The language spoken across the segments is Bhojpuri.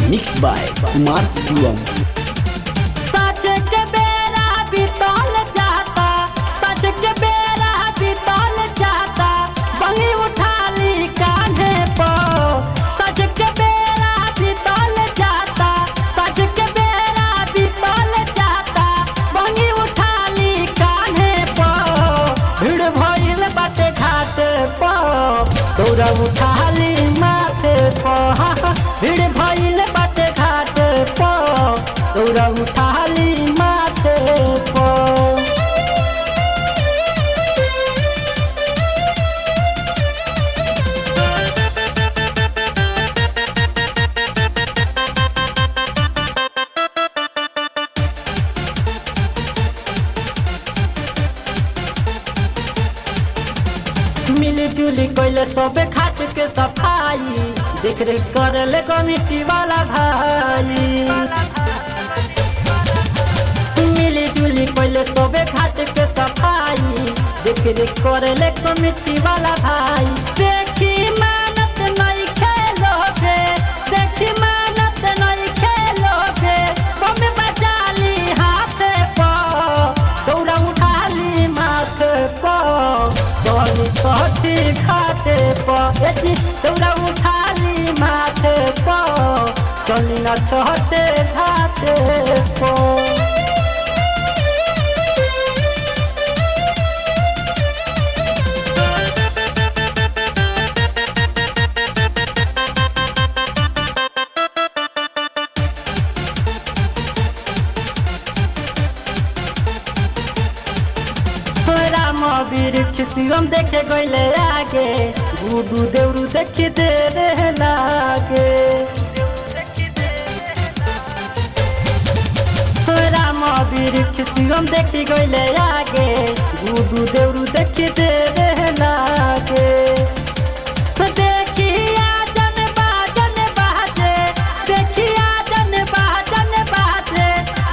Mix by Kumar Shivam. सच के बेरा बीतल जाता, सच के बेरा बीतल जाता, बंगी उठा ली कान्हे पर। सच के बेरा बीतल जाता, सच के बेरा बीतल जाता, बंगी उठा ली कान्हे पर। भीड़ भइल बाटे घाट पर, दौरा उठा ली माथे पर। भीड़ भइल बाटे घाट पर, दौरा उठा ली माथे पर। मिली जुली कैले सबे घाट के सफाई, देख रेख करले कमिटी वाला भाई। मिली जुली कैले सबे घाट के सफाई, देख रेख करले कमिटी वाला भाई। देखी मानत नहीं खेलोगे, देखी मानत नहीं खेलोगे, बम बजा ली हाथ पर, दौरा उठा ली माथे पर। चली छठी घाटे पर, दौरा उठा ली माथे पर, चली न छठे घाटे पर। राम वृक्ष शिवम देखे गईले आगे, गुडू देवरू देखी दे रे लागे। राम वृक्ष शिवम देखी गईले आगे, गुडू देवरू देखी दे रे लागे। देखिया जन बाजन बाजे, देखिया जन बाजन बाजे,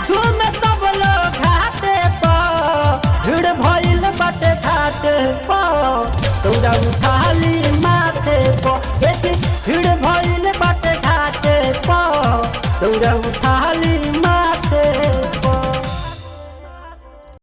झूम सब लोग घाटे पर। भीड़ भइल बाटे घाटे पर, दौरा उठा ली माथे पर। भीड़ भइल बाटे घाटे पर, दौरा उठा ली माथे